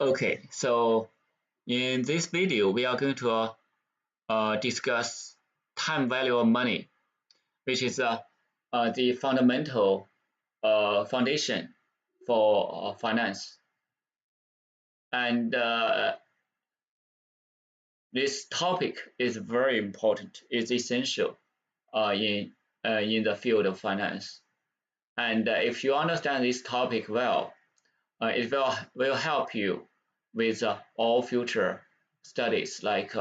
Okay, so in this video, we are going to discuss time value of money, which is the fundamental foundation for finance. And this topic is very important, is essential in the field of finance. And if you understand this topic well, it will help you with all future studies like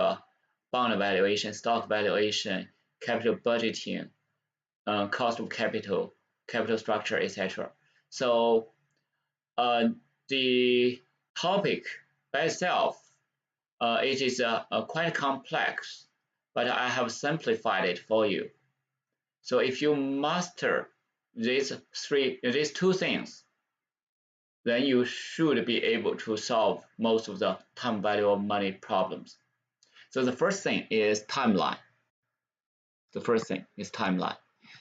bond valuation, stock valuation, capital budgeting, cost of capital, capital structure, etc. So the topic by itself, it is quite complex, but I have simplified it for you. So if you master these two things, then you should be able to solve most of the time value of money problems. So the first thing is timeline.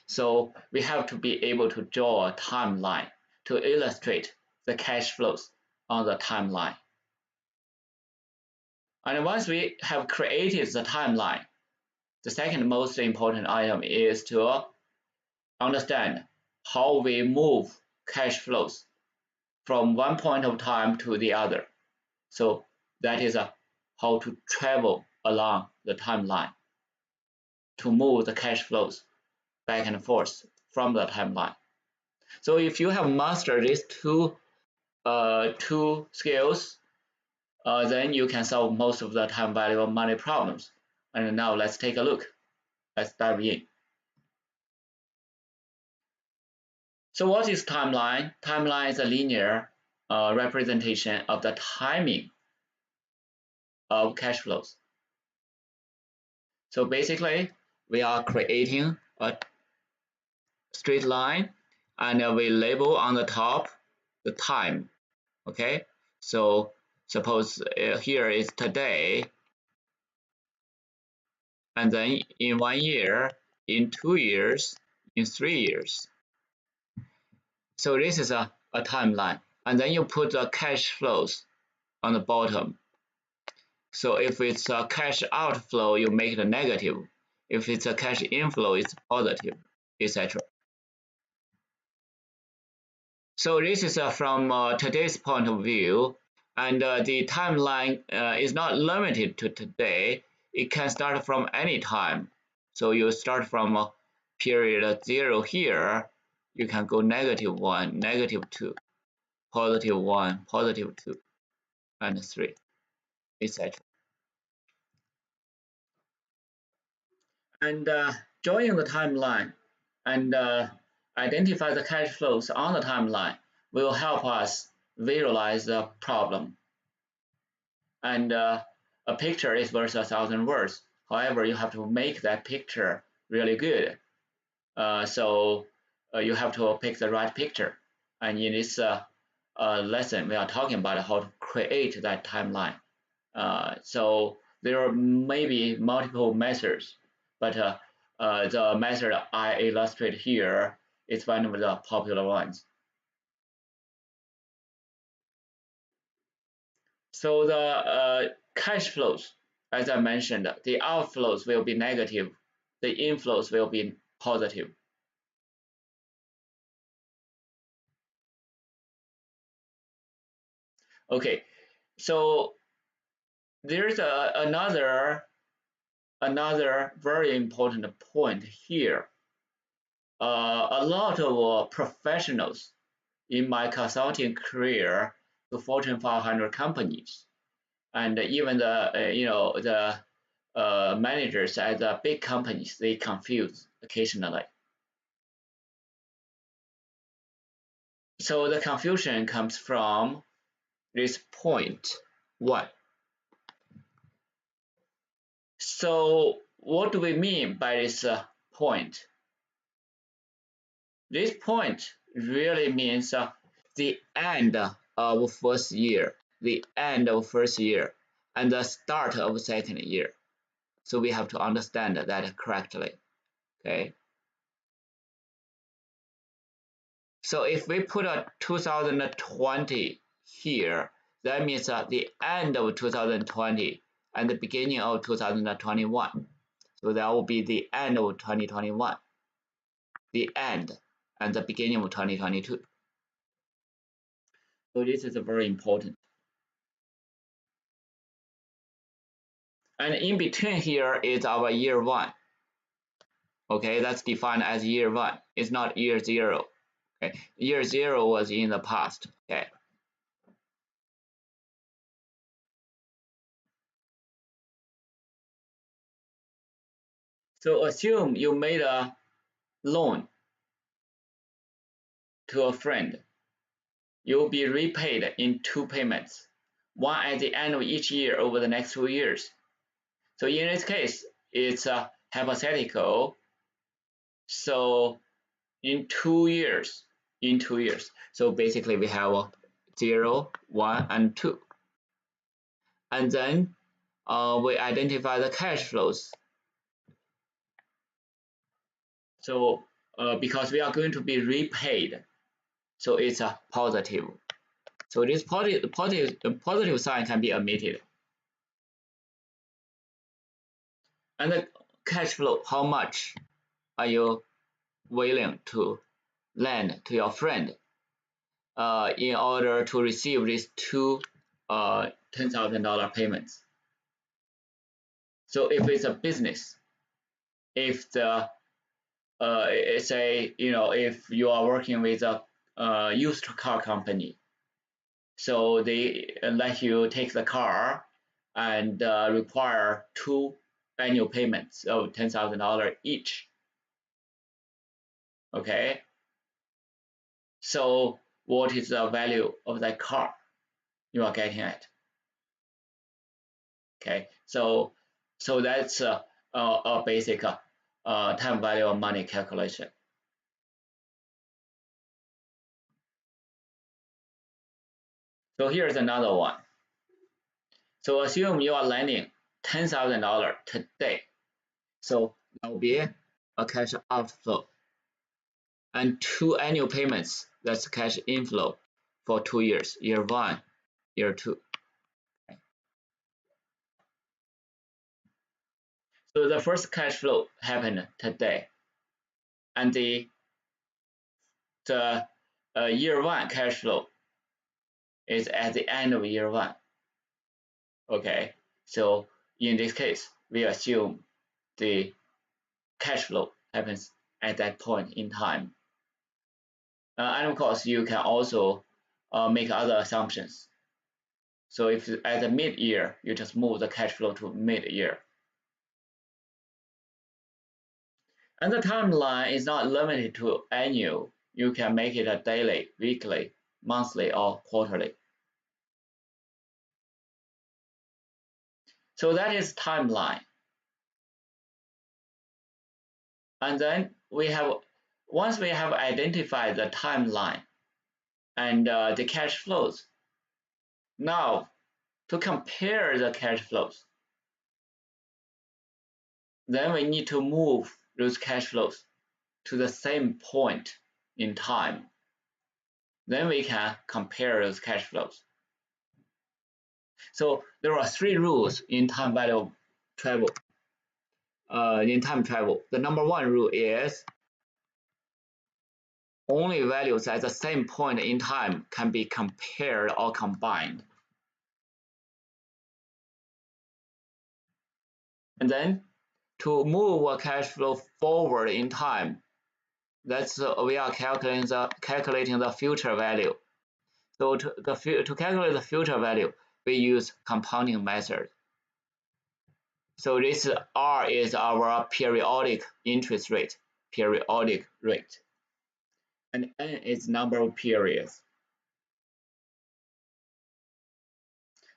So we have to be able to draw a timeline to illustrate the cash flows on the timeline. And once we have created the timeline, the second most important item is to understand how we move cash flows from one point of time to the other. So that is how to travel along the timeline to move the cash flows back and forth from the timeline. So if you have mastered these two skills, then you can solve most of the time value of money problems. And now let's take a look. Let's dive in. So what is timeline? Timeline is a linear representation of the timing of cash flows. So basically, we are creating a straight line and we label on the top the time. Okay, so suppose here is today, and then in 1 year, in 2 years, in 3 years. So this is a timeline, and then you put the cash flows on the bottom. So if it's a cash outflow, you make it negative. If it's a cash inflow, it's positive, etc. So this is from today's point of view, and the timeline is not limited to today. It can start from any time. So you start from period 0 here, you can go -1, -2, +1, +2, and 3, etc. And drawing the timeline and identify the cash flows on the timeline will help us visualize the problem. And a picture is worth 1,000 words. However, you have to make that picture really good. So you have to pick the right picture. And in this lesson, we are talking about how to create that timeline. So there may be multiple methods, but the method I illustrate here is one of the popular ones. So the cash flows, as I mentioned, the outflows will be negative, the inflows will be positive. Okay, so there's another very important point here. A lot of professionals in my consulting career to Fortune 500 companies, and even the managers at the big companies, they confuse occasionally. So the confusion comes from this point 1. So what do we mean by this point? This point really means the end of first year, and the start of second year. So we have to understand that correctly. Okay. So if we put a 2020 here, That means the end of 2020 and the beginning of 2021. So that will be the end of 2021, the end and the beginning of 2022. So this is very important. And in between here is our year one. Okay, that's defined as year one. It's not year zero. Okay, year zero was in the past. Okay. So assume you made a loan to a friend. You will be repaid in 2 payments, one at the end of each year over the next 2 years. So in this case, it's a hypothetical. So in 2 years, So basically we have 0, 1, and 2. And then we identify the cash flows. So because we are going to be repaid, so it's a positive. So this positive sign can be omitted. And the cash flow, how much are you willing to lend to your friend in order to receive these 2 $10,000 payments? So if it's a business, if the say if you are working with a used car company, so they let you take the car and require 2 annual payments of $10,000 each. Okay, so what is the value of that car you are getting at? Okay, so that's a basic time value of money calculation. So here's another one. So assume you are lending $10,000 today. So that will be a cash outflow. And 2 annual payments, that's cash inflow for 2 years, year 1, year 2. So the first cash flow happened today, and the year 1 cash flow is at the end of year 1. Okay, so in this case, we assume the cash flow happens at that point in time. And of course, you can also make other assumptions. So if at the mid-year, you just move the cash flow to mid-year. And the timeline is not limited to annual. You can make it a daily, weekly, monthly, or quarterly. So that is timeline. And then once we have identified the timeline and the cash flows, now to compare the cash flows, then we need to move those cash flows to the same point in time. Then we can compare those cash flows. So there are 3 rules in time value travel. In time travel, the number 1 rule is only values at the same point in time can be compared or combined. And then to move a cash flow forward in time, that's we are calculating the future value. So to calculate the future value, we use compounding method. So this R is our periodic interest rate, and N is number of periods.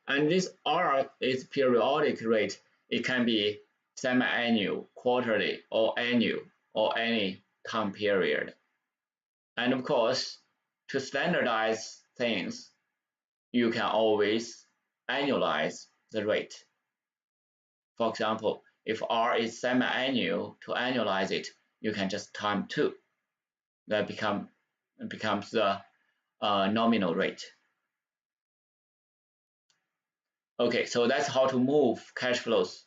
And this R is periodic rate. It can be semi-annual, quarterly, or annual, or any time period. And of course, to standardize things, you can always annualize the rate. For example, if R is semi-annual, to annualize it, you can just time 2. That becomes the nominal rate. Okay, so that's how to move cash flows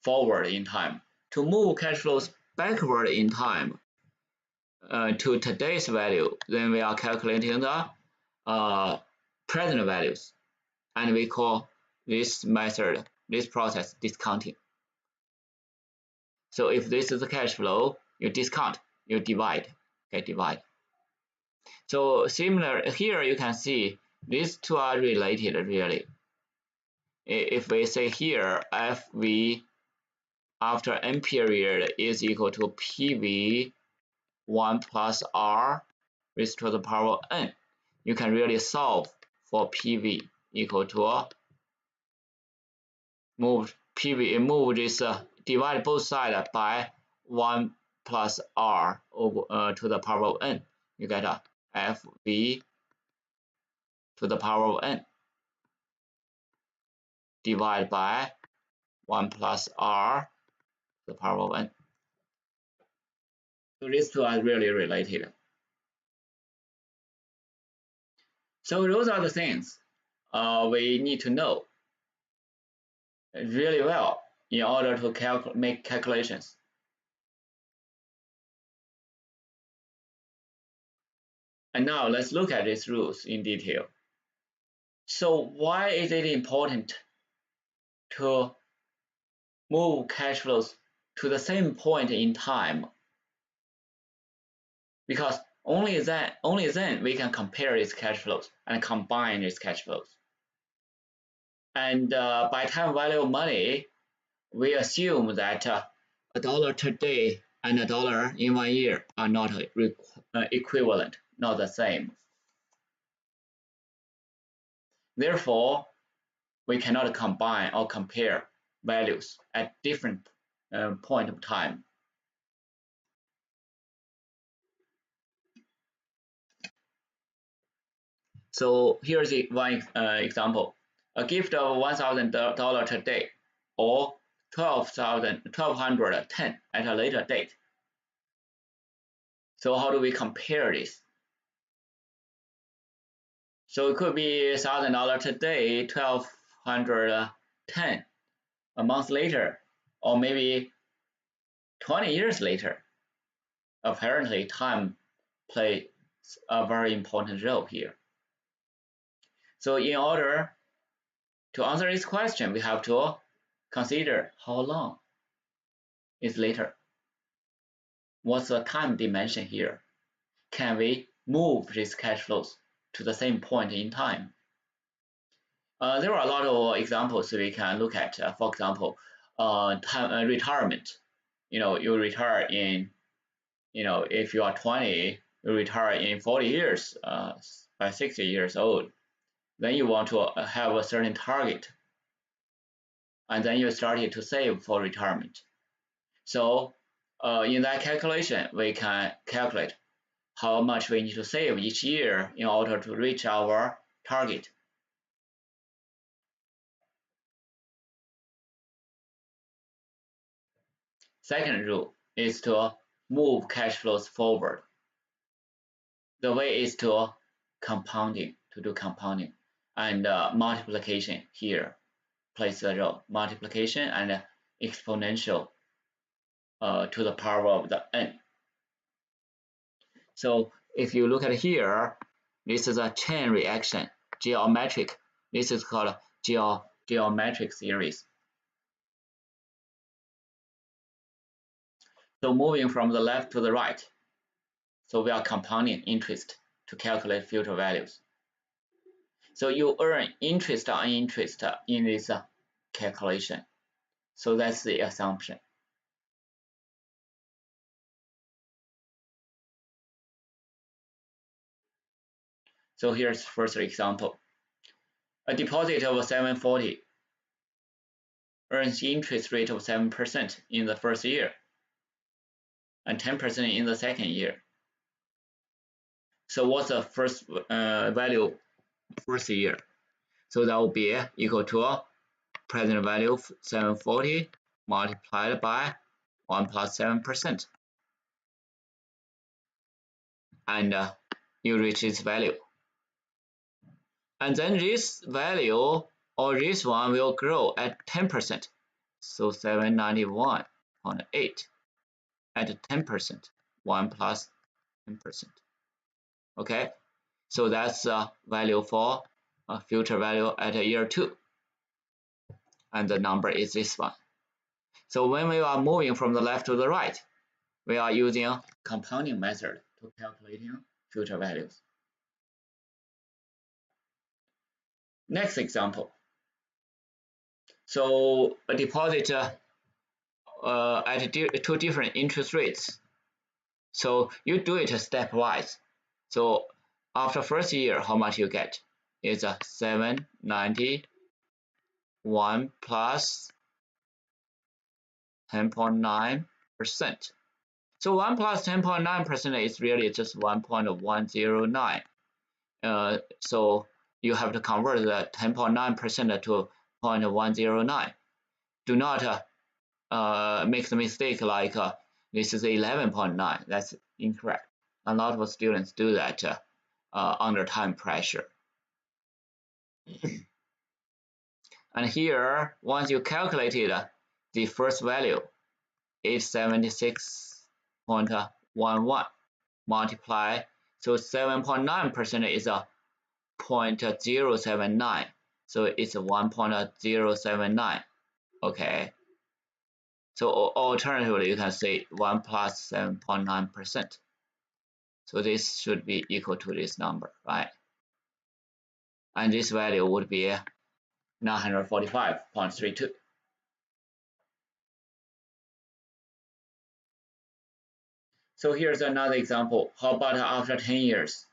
forward in time. To move cash flows backward in time to today's value, then we are calculating the present values, and we call this method, this process, discounting. So if this is the cash flow, you discount, you divide, okay, divide. So similar here, you can see these two are related really. If we say here FV after n period is equal to PV 1 plus R raised to the power of n, you can really solve for PV equal to move this divide both sides by 1 plus R over to the power of n. You get a FV to the power of n divided by 1 plus R to the power of n. So these two are really related. So those are the things we need to know really well in order to make calculations. And now let's look at these rules in detail. So why is it important to move cash flows to the same point in time? Because only then we can compare these cash flows and combine these cash flows. And by time value of money, we assume that a dollar today and a dollar in 1 year are not equivalent, not the same. Therefore, we cannot combine or compare values at different point of time. So here's one example. A gift of $1,000 today or 1210 at a later date. So how do we compare this? So it could be $1,000 today, 1210 a month later, or maybe 20 years later. Apparently, time plays a very important role here. So in order to answer this question, we have to consider how long is later. What's the time dimension here? Can we move these cash flows to the same point in time? There are a lot of examples we can look at. For example, retirement. You retire in, if you are 20, you retire in 40 years, by 60 years old. Then you want to have a certain target, and then you started to save for retirement. So in that calculation, we can calculate how much we need to save each year in order to reach our target. Second rule is to move cash flows forward. The way is to do compounding, and multiplication here plays a role. Multiplication and exponential to the power of the n. So if you look at here, this is a chain reaction, geometric. This is called geometric series. So moving from the left to the right, so we are compounding interest to calculate future values. So you earn interest on interest in this calculation. So that's the assumption. So here's first example. A deposit of 740 earns interest rate of 7% in the first year and 10% in the second year. So what's the first value first year? So that will be equal to present value of 740 multiplied by 1 plus 7%. And you reach its value. And then this value or this one will grow at 10%. So 791.8 at 10%, 1 plus 10%. Okay, so that's the value for a future value at year 2. And the number is this one. So when we are moving from the left to the right, we are using compounding method to calculating future values. Next example. So a deposit at 2 different interest rates. So you do it stepwise. So after first year, how much you get is 791 plus 10.9%. So 1 plus 10.9% is really just 1.109. So you have to convert the 10.9% to 0.109. Do not make the mistake like this is 11.9. That's incorrect. A lot of students do that under time pressure. And here, once you calculated the first value, 876.11 multiply, so 7.9% is a 0.079, so it's 1.079. Okay, so alternatively you can say 1 plus 7.9%. So this should be equal to this number, right? And this value would be 945.32. So here's another example. How about after 10 years?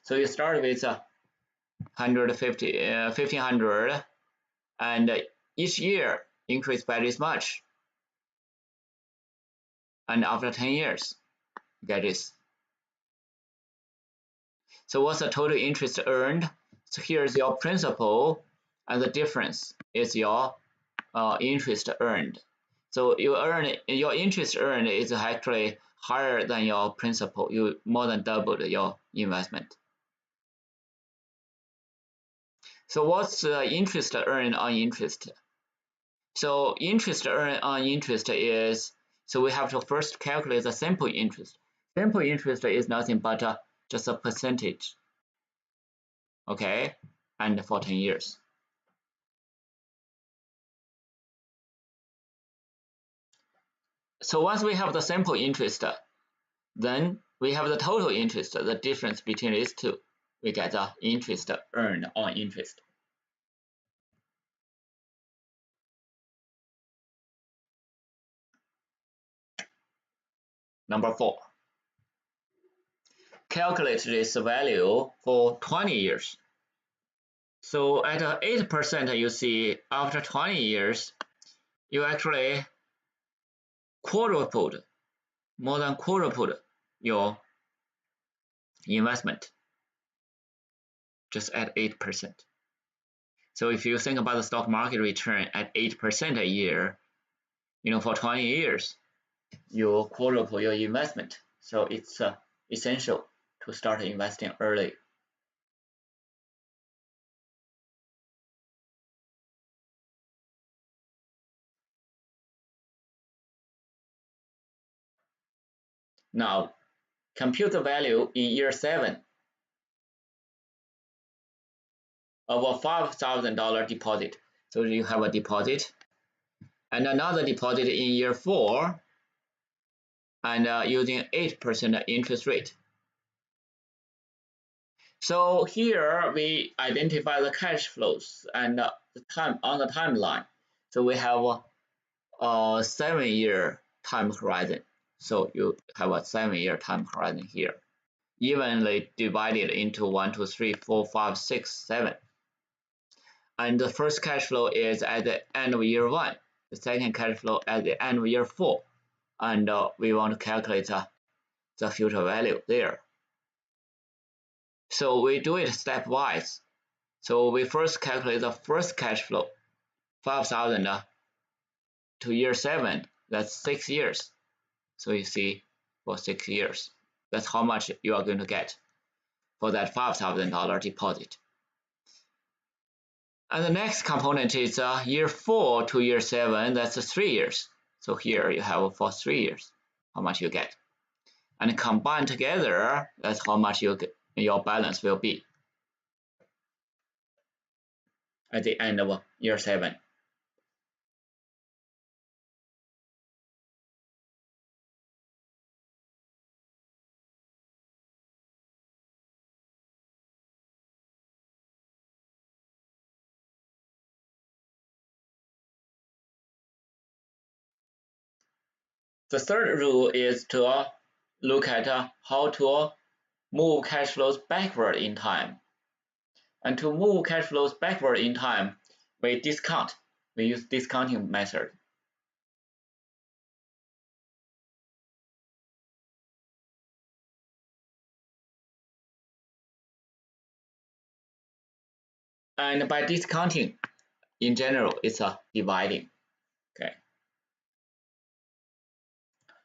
So you start with 1,500, and each year increase by this much. And after 10 years, you get this. So what's the total interest earned? So here's your principal, and the difference is your interest earned. So your interest earned is actually higher than your principal. You more than doubled your investment. So what's the interest earned on interest? So interest earned on interest is, so we have to first calculate the simple interest. Simple interest is nothing but just a percentage. Okay, and for 10 years. So once we have the simple interest, then we have the total interest, the difference between these two. We get the interest earned on interest. Number 4. Calculate this value for 20 years. So at 8%, you see after 20 years, you actually quadrupled, more than quadrupled your investment just at 8%. So if you think about the stock market return at 8% a year, for 20 years, you quadruple your investment. So it's essential to start investing early. Now, compute the value in year 7 of a $5,000 deposit. So you have a deposit and another deposit in year 4 and using 8% interest rate. So here we identify the cash flows and the time on the timeline. So we have a 7-year time horizon. So you have a 7-year time horizon here, evenly divided into 1, 2, 3, 4, 5, 6, 7. And the first cash flow is at the end of year 1. The second cash flow at the end of year 4. And we want to calculate the future value there. So we do it stepwise. So we first calculate the first cash flow, 5,000 to year 7. That's 6 years. So you see, for 6 years, that's how much you are going to get for that $5,000 deposit. And the next component is year 4 to year 7, that's 3 years. So here you have for 3 years, how much you get. And combined together, that's how much your balance will be at the end of year 7. The third rule is to look at how to move cash flows backward in time. And to move cash flows backward in time, we discount. We use discounting method. And by discounting, in general, it's a dividing. Okay.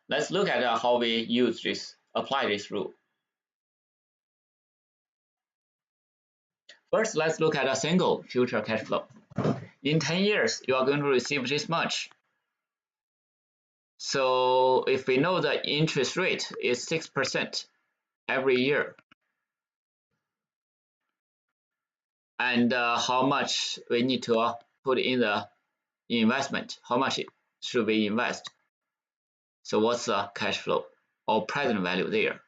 Let's look at how we use this, apply this rule. First, let's look at a single future cash flow. In 10 years, you are going to receive this much. So if we know the interest rate is 6% every year, and how much we need to put in the investment, how much should we invest? So what's the cash flow or present value there?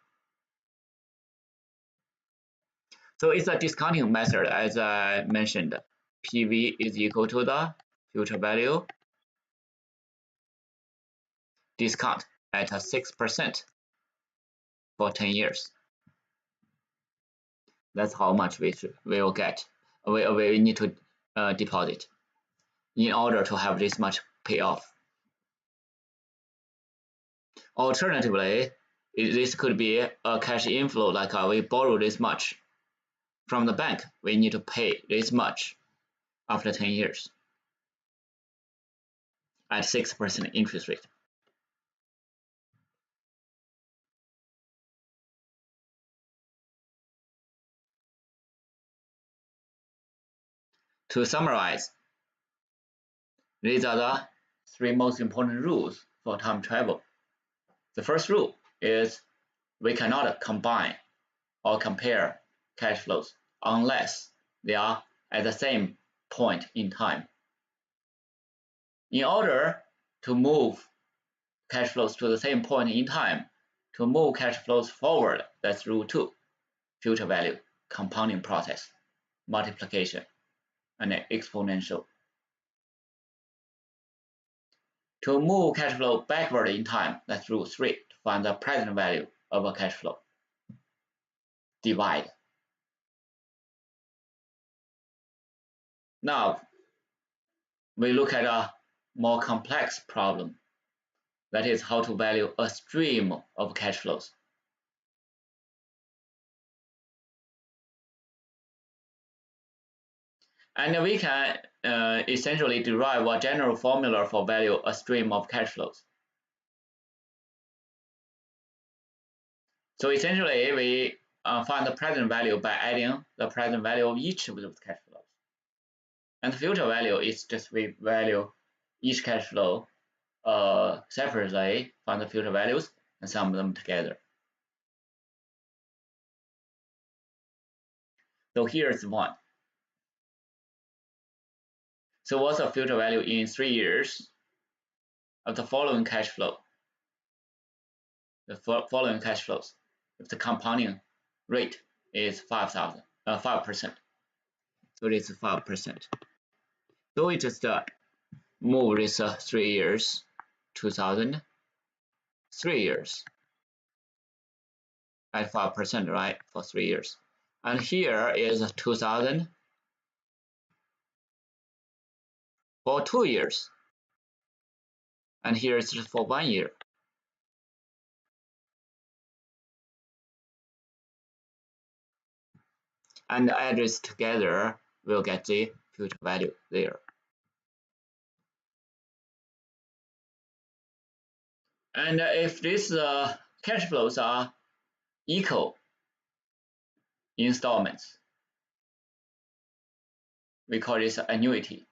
So it's a discounting method, as I mentioned. PV is equal to the future value discount at 6% for 10 years. That's how much we will get. We need to deposit in order to have this much payoff. Alternatively, this could be a cash inflow, like we borrow this much from the bank. We need to pay this much after 10 years at 6% interest rate. To summarize, these are the 3 most important rules for time travel. The first rule is we cannot combine or compare cash flows unless they are at the same point in time. In order to move cash flows to the same point in time, to move cash flows forward, that's rule 2, future value, compounding process, multiplication, and exponential. To move cash flow backward in time, that's rule 3, to find the present value of a cash flow. Divide. Now, we look at a more complex problem. That is how to value a stream of cash flows. And we can essentially derive a general formula for value a stream of cash flows. So essentially, we find the present value by adding the present value of each of those cash flows. And the future value is just we value each cash flow separately, find the future values, and sum them together. So here's one. So what's the future value in 3 years of the following cash flow? The following cash flows, if the compounding rate is 5%. So it is 5%. So we just move this 3 years, 2000, 3 years at 5%, right, for 3 years. And here is 2000 for 2 years. And here is for 1 year. And add this together, we'll get the future value there. And if these cash flows are equal installments, we call this annuity.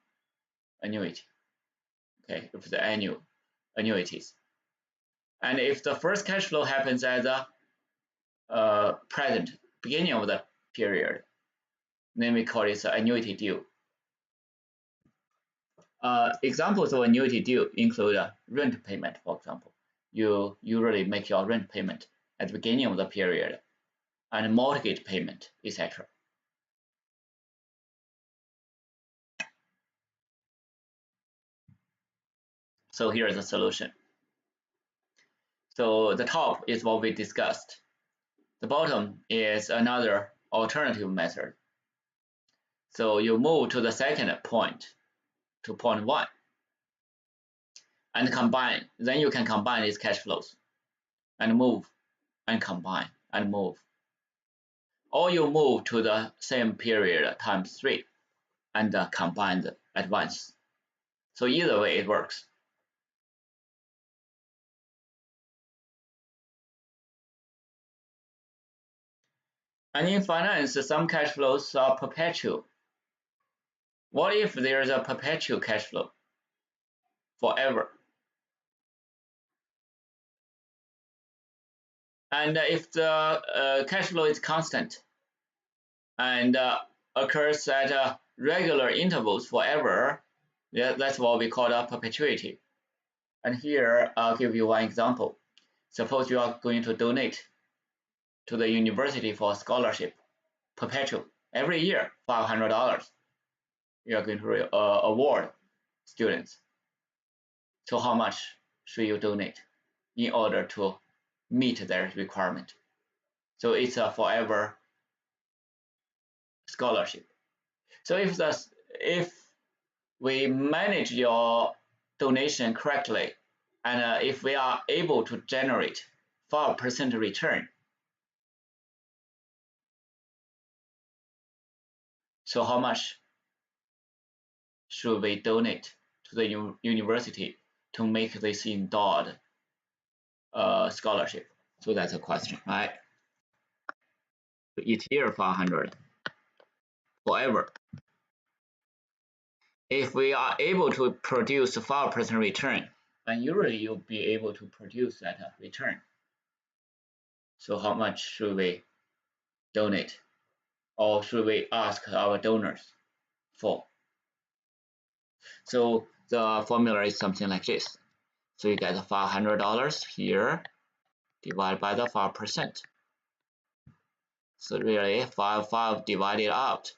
Okay, if the annual annuities. And if the first cash flow happens at the present beginning of the period, then we call it annuity due. Examples of annuity due include rent payment, for example. You usually make your rent payment at the beginning of the period, and mortgage payment, etc. So here is the solution. So the top is what we discussed. The bottom is another alternative method. So you move to the second point, to point 1, and combine. Then you can combine these cash flows and move and combine and move. Or you move to the same period times 3 and combine at once. So either way it works. And in finance, some cash flows are perpetual. What if there's a perpetual cash flow forever? And if the cash flow is constant and occurs at regular intervals forever, that's what we call a perpetuity. And here I'll give you one example. Suppose you are going to donate to the university for a scholarship, perpetual, every year, $500. You are going to award students. So how much should you donate in order to meet their requirement? So it's a forever scholarship. So if we manage your donation correctly, and if we are able to generate 5% return, so how much should we donate to the university to make this endowed scholarship? So that's a question, right? Each year 500 forever. If we are able to produce 5% return, and usually you'll be able to produce that return. So how much should we donate, or should we ask our donors for? So the formula is something like this. So you get $500 here divided by the 5%. So really 5 divided out.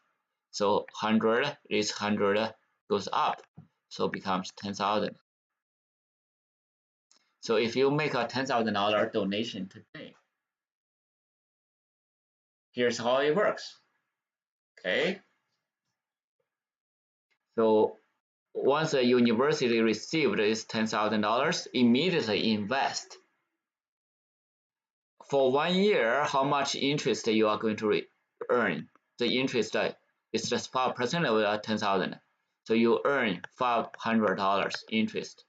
So 100 is 100 goes up, so becomes 10,000. So if you make a $10,000 donation today, here's how it works. Okay. So once a university received this $10,000, immediately invest. For 1 year, how much interest you are going to earn? The interest is just 5% of 10,000. So you earn $500 interest,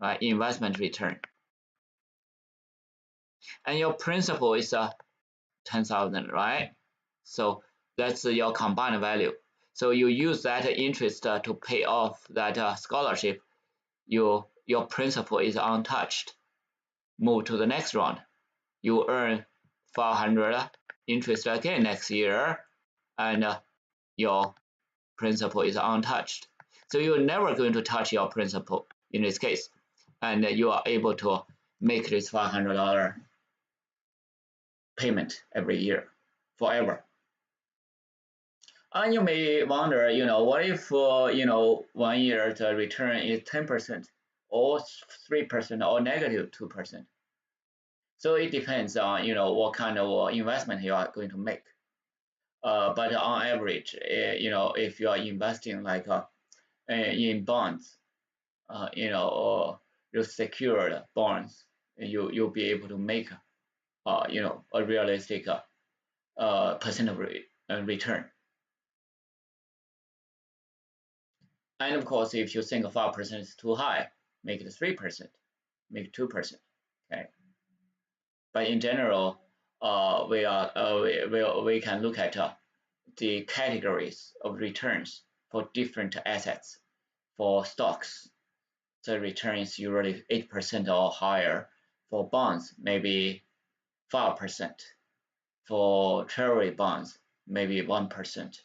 right? Investment return. And your principal is 10,000, right? So that's your combined value. So you use that interest to pay off that scholarship. Your principal is untouched. Move to the next round. You earn 500 interest again next year, and your principal is untouched. So you're never going to touch your principal in this case, and you are able to make this $500 payment every year forever. And you may wonder, what if 1 year the return is 10% or 3% or negative 2%? So it depends on what kind of investment you are going to make. But on average, if you are investing like in bonds, or your secured bonds, you'll be able to make a realistic percent of return. And of course, if you think 5% is too high, make it 3%, make it 2%. Okay. But in general, we can look at the categories of returns for different assets. For stocks, the return is usually 8% or higher. For bonds, maybe 5%. For treasury bonds, maybe 1%.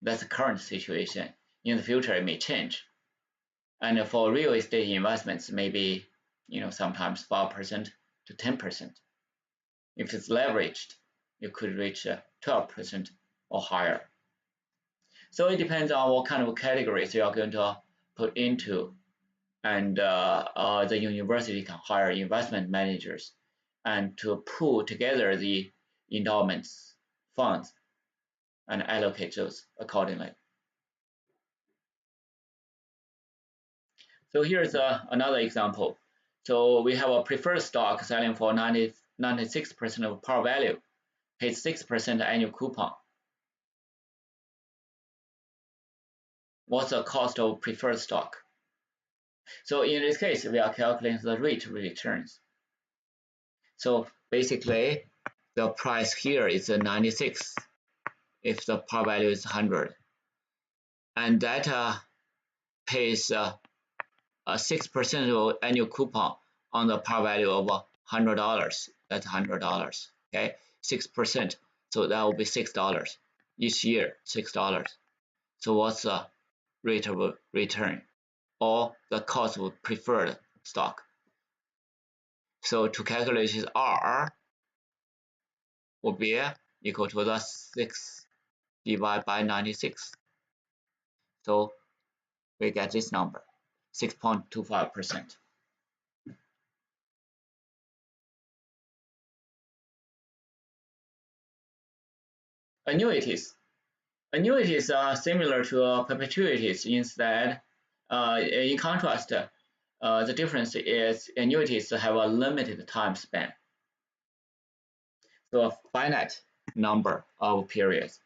That's the current situation. In the future, it may change. And for real estate investments, maybe sometimes 5% to 10%. If it's leveraged, you could reach 12% or higher. So it depends on what kind of categories you are going to put into, and the university can hire investment managers and to pull together the endowments funds and allocate those accordingly. So here's another example. So we have a preferred stock selling for 96% of par value, pays 6% annual coupon. What's the cost of preferred stock? So in this case, we are calculating the rate of returns. So basically, the price here is 96 if the par value is 100. And that pays 6% of annual coupon on the par value of $100. That's $100. Okay, 6%. So that will be $6 each year. $6. So what's the rate of return or the cost of preferred stock? So to calculate this R will be equal to the 6 divided by 96. So we get this number, 6.25%. Annuities. Annuities are similar to perpetuities instead. In contrast, the difference is annuities have a limited time span, so a finite number of periods.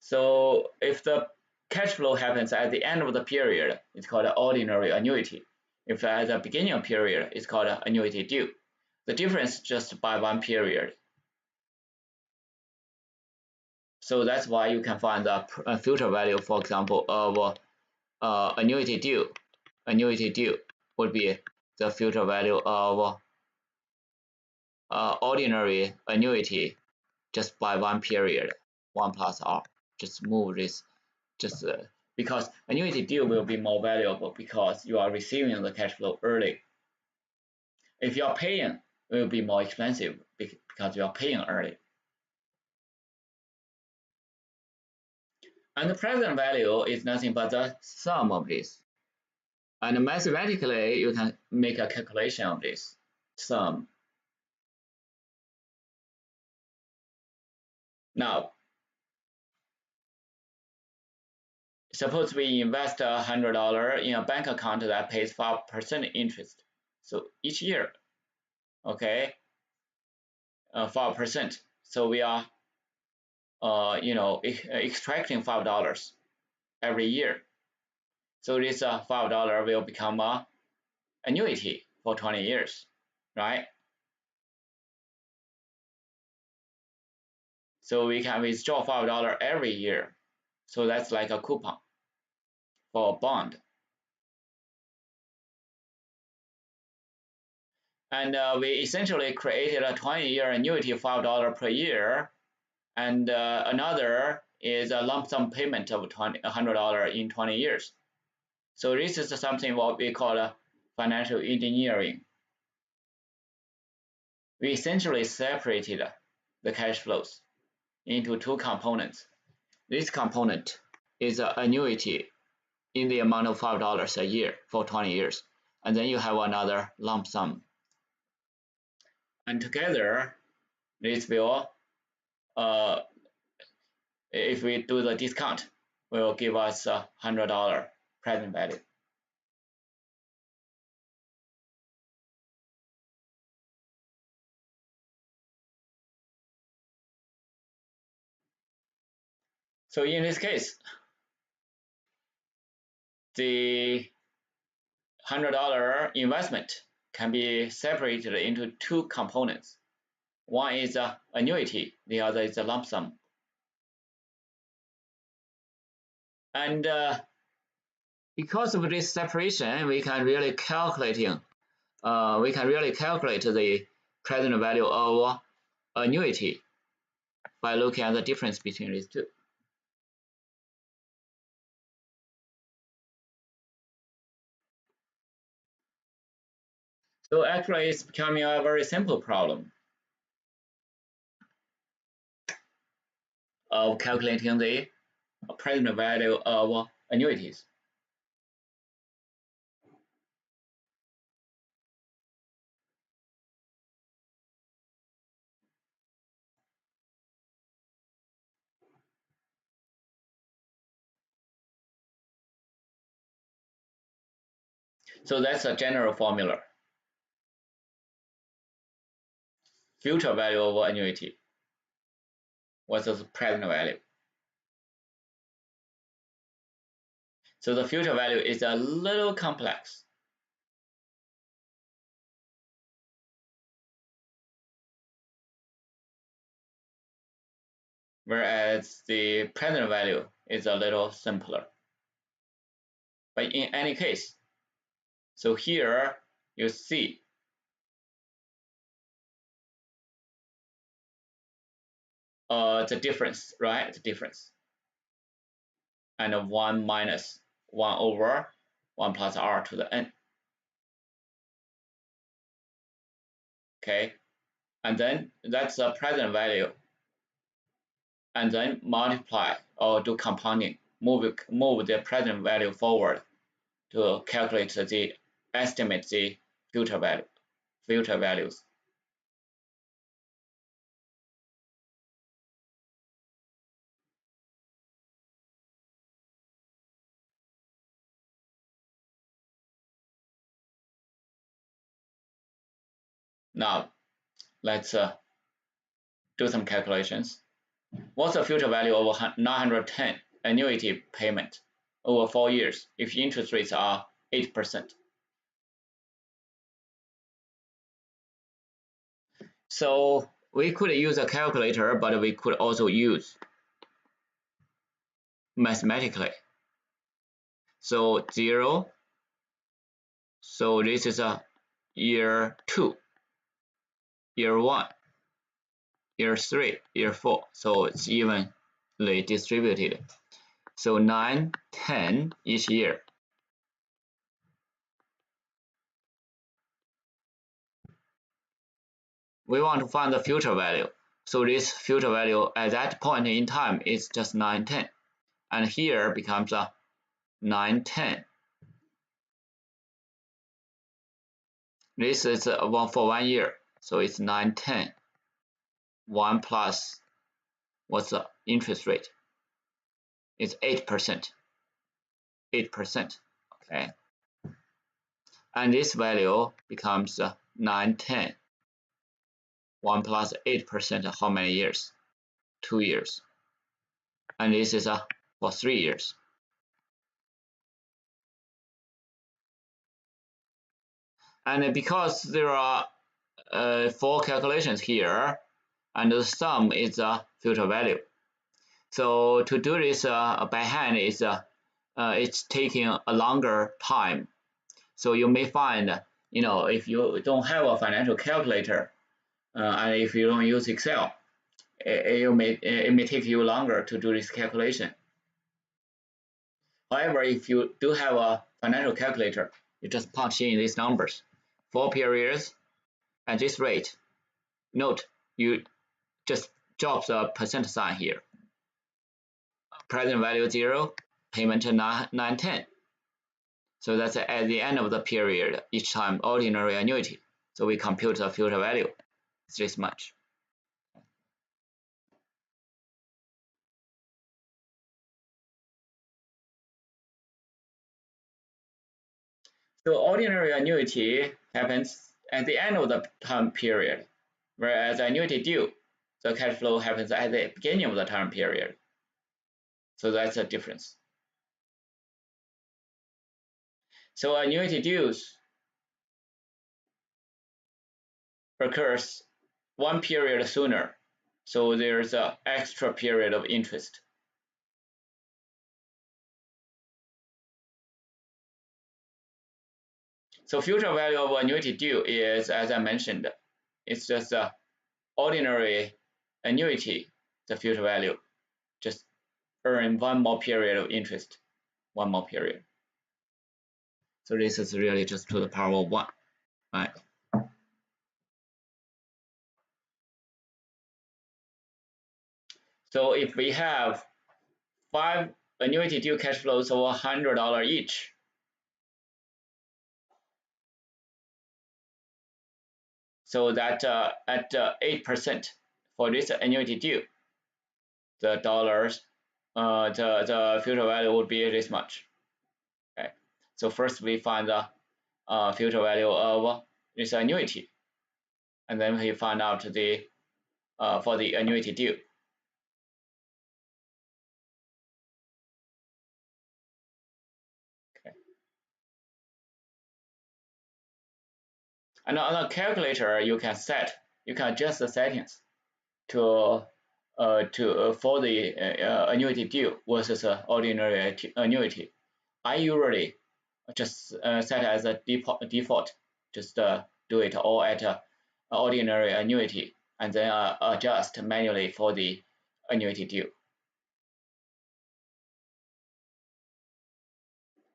So if the cash flow happens at the end of the period, it's called an ordinary annuity. If at the beginning of period, it's called an annuity due. The difference is just by one period. So that's why you can find the future value, for example, of annuity due. Annuity due would be the future value of ordinary annuity just by one period, 1 plus R. Just move this, because annuity due will be more valuable because you are receiving the cash flow early. If you are paying, it will be more expensive because you are paying early. And the present value is nothing but the sum of this. And mathematically, you can make a calculation of this sum. Now, suppose we invest $100 in a bank account that pays 5% interest. So each year, okay, 5%. So we are, extracting $5 every year. So this $5 will become an annuity for 20 years, right? So we can withdraw $5 every year. So that's like a coupon for a bond. And we essentially created a 20-year annuity of $5 per year. And another is a lump sum payment of $100 in 20 years. So this is something what we call financial engineering. We essentially separated the cash flows into two components. This component is an annuity in the amount of $5 a year for 20 years. And then you have another lump sum. And together, this will, if we do the discount, will give us $100 present value. So in this case, the $100 investment can be separated into two components. One is annuity, the other is a lump sum. And because of this separation, we can really calculate the present value of annuity by looking at the difference between these two. So actually, it's becoming a very simple problem of calculating the present value of annuities. So that's a general formula. Future value of annuity versus present value. So the future value is a little complex. Whereas the present value is a little simpler. But in any case, so here you see the difference, right? The difference. And 1 minus 1 over 1 plus r to the n. Okay, and then that's the present value. And then multiply or do compounding, move the present value forward to calculate estimate the future values. Now let's do some calculations. What's the future value of 910 annuity payment over 4 years if interest rates are 8%? So we could use a calculator, but we could also use mathematically. So 0. So this is a year 2, year 1, year 3, year 4. So it's evenly distributed. So 9, 10 each year. We want to find the future value. So this future value at that point in time is just 9, 10. And here becomes a 9, 10. This is for 1 year. So it's 9, 10. 1 plus what's the interest rate? It's 8%. 8%. Okay. And this value becomes 9, 10. 1 plus 8%, how many years? 2 years. And this is for 3 years. And because there are 4 calculations here, and the sum is a future value. So to do this by hand is it's taking a longer time. So you may find, if you don't have a financial calculator, and if you don't use Excel, it may take you longer to do this calculation. However, if you do have a financial calculator, you just punch in these numbers. 4 periods at this rate. Note, you just drop the percent sign here. Present value 0, payment 9, 10. So that's at the end of the period, each time ordinary annuity. So we compute the future value. It's this much. So ordinary annuity happens at the end of the time period, whereas annuity due, the cash flow happens at the beginning of the time period. So that's a difference. So annuity dues occurs one period sooner, so there's an extra period of interest. So future value of annuity due is, as I mentioned, it's just a ordinary annuity, the future value, just earn one more period of interest, one more period. So this is really just to the power of 1, right? So if we have 5 annuity due cash flows of $100 each, so that at 8% for this annuity due, the dollars, the future value would be this much. Okay, so first we find the future value of this annuity, and then we find out the for the annuity due. Okay. And on a calculator, you can adjust the settings to for the annuity due versus ordinary annuity. I usually just set as a default, just do it all at ordinary annuity, and then adjust manually for the annuity due.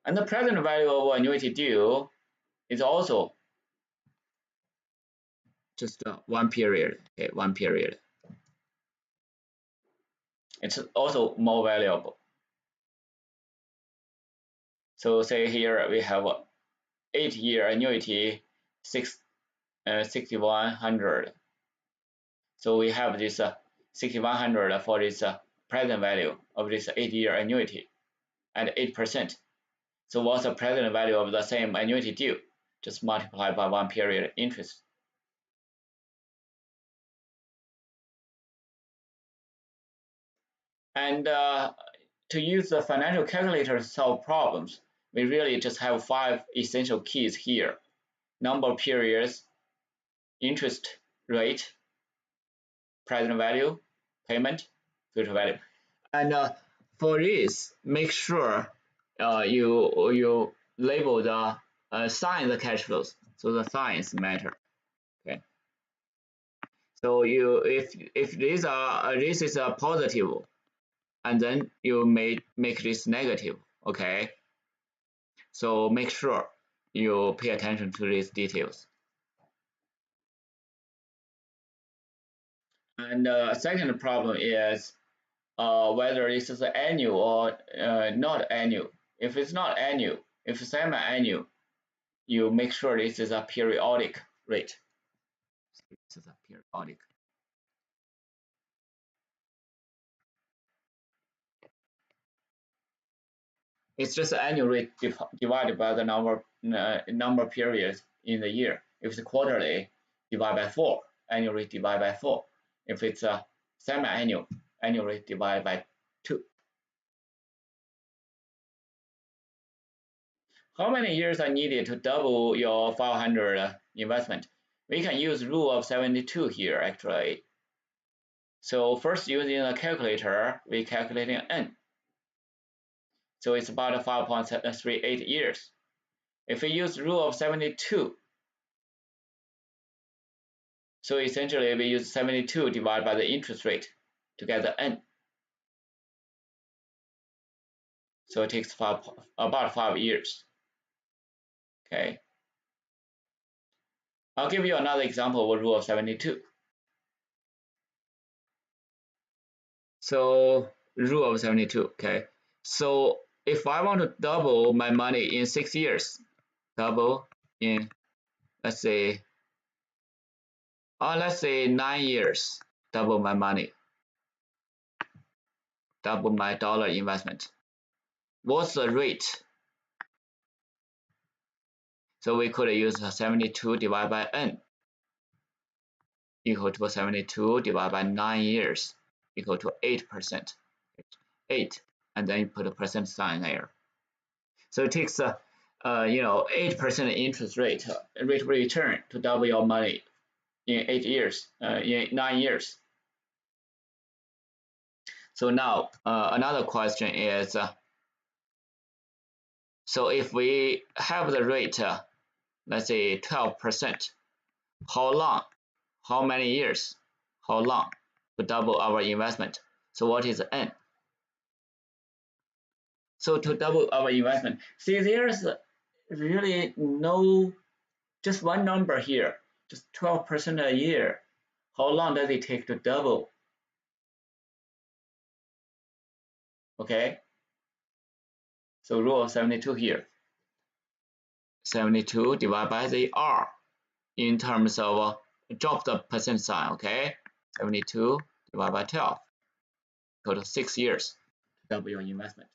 And the present value of annuity due is also just one period. Okay, one period. It's also more valuable. So say here we have a 8-year annuity, 6,100. So we have this 6,100 for this present value of this 8-year annuity and 8%. So what's the present value of the same annuity due? Just multiply by 1 period interest. And to use the financial calculator to solve problems, we really just have 5 essential keys here: number of periods, interest rate, present value, payment, future value. And for this, make sure you label the sign the cash flows, so the signs matter. Okay. So if these are this is a positive, and then you may make this negative. Okay. So make sure you pay attention to these details. And second problem is whether this is annual or not annual. If it's not annual, if it's semi-annual, you make sure this is a periodic rate. This is a periodic. It's just annual rate divided by the number of periods in the year. If it's quarterly, divide by 4. Annual rate divided by 4. If it's a semi-annual, annual rate divided by 2. How many years are needed to double your 500 investment? We can use rule of 72 here actually. So first, using a calculator, we calculating n. So it's about 5.38 years. If we use rule of 72, so essentially we use 72 divided by the interest rate to get the n. So it takes about 5 years. Okay. I'll give you another example of rule of 72. So rule of 72, okay. So if I want to double my money in 6 years, double in, let's say 9 years, double my money, double my dollar investment. What's the rate? So we could use 72 divided by n equal to 72 divided by 9 years equal to 8%. 8, and then you put a percent sign there. So it takes 8% interest rate of return to double your money in 8 years, in 9 years. So now another question is, so if we have the rate, let's say 12%, how long, how many years, how long to double our investment? So what is N? So to double our investment, see, there's really no, just one number here, just 12% a year. How long does it take to double? Okay, so rule of 72 here. 72 divided by the R in terms of drop the percent sign, okay? 72 divided by 12, total 6 years to double your investment.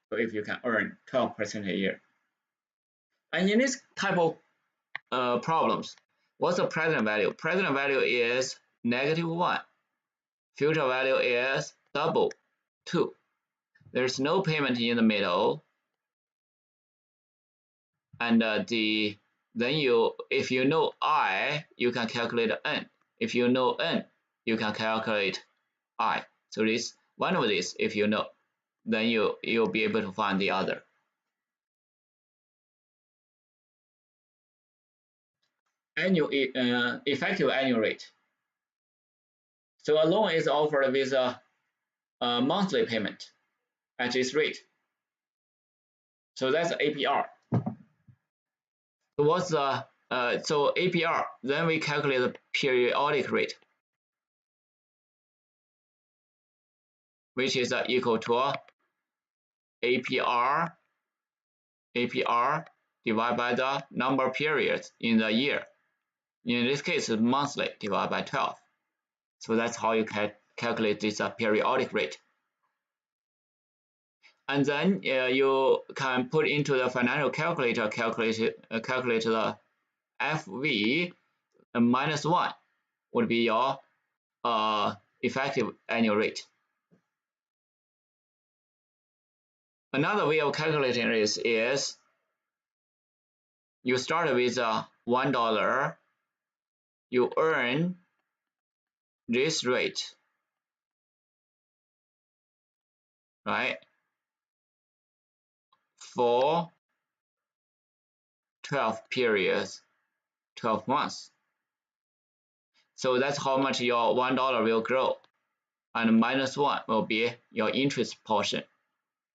So if you can earn 12% a year. And in this type of problems, what's the present value? Present value is -1. Future value is double 2. There's no payment in the middle. And then if you know I, you can calculate N. If you know N, you can calculate I. So this one of these, if you know, then you'll be able to find the other. Annual effective annual rate. So a loan is offered with a monthly payment at this rate. So that's APR. So what's the so APR? Then we calculate the periodic rate, which is equal to APR divided by the number of periods in the year. In this case, it's monthly divided by 12. So that's how you calculate this periodic rate. And then you can put into the financial calculator, calculate the FV -1 would be your effective annual rate. Another way of calculating this is you start with $1, you earn this rate, right, for 12 periods, 12 months. So that's how much your $1 will grow, and -1 will be your interest portion,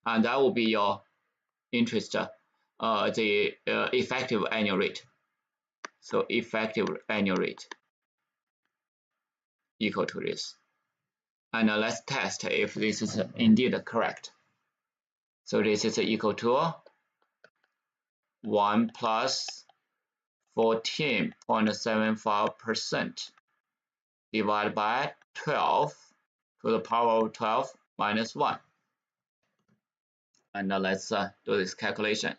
and that will be your interest, the effective annual rate. So effective annual rate equal to this. And let's test if this is indeed correct. So this is equal to 1 plus 14.75% divided by 12 to the power of 12 minus 1. And let's do this calculation.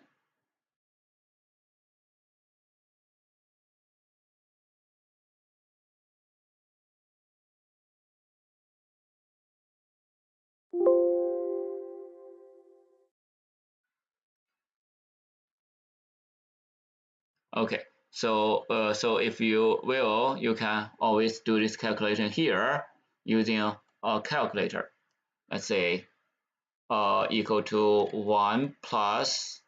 Okay, so if you will, you can always do this calculation here using a calculator. Let's say equal to 1 plus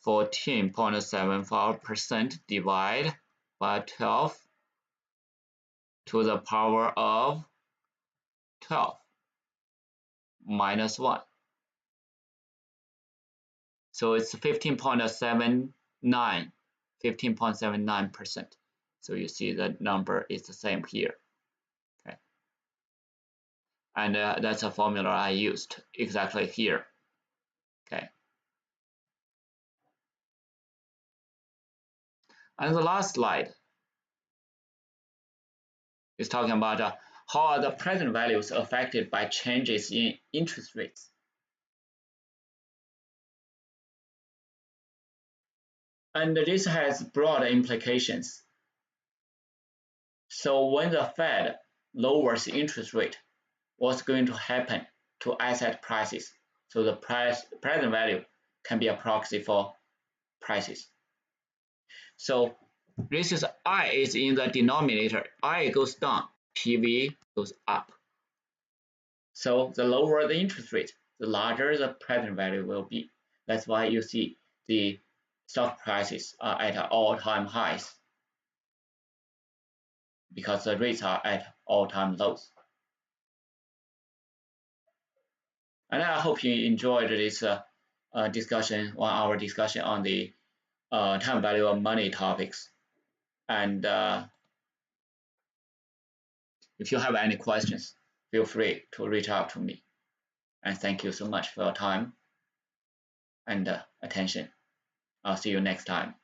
14.75% divided by 12 to the power of 12 minus 1. So it's 15.79%. So you see the number is the same here. Okay. And that's a formula I used exactly here. Okay. And the last slide is talking about how are the present values affected by changes in interest rates. And this has broad implications. So when the Fed lowers the interest rate, what's going to happen to asset prices? So the present value can be a proxy for prices. So This is I is in the denominator. I goes down, PV goes up. So the lower the interest rate, the larger the present value will be. That's why you see the stock prices are at all-time highs, because the rates are at all-time lows. And I hope you enjoyed this discussion, 1 hour discussion on the time value of money topics. And if you have any questions, feel free to reach out to me. And thank you so much for your time and attention. I'll see you next time.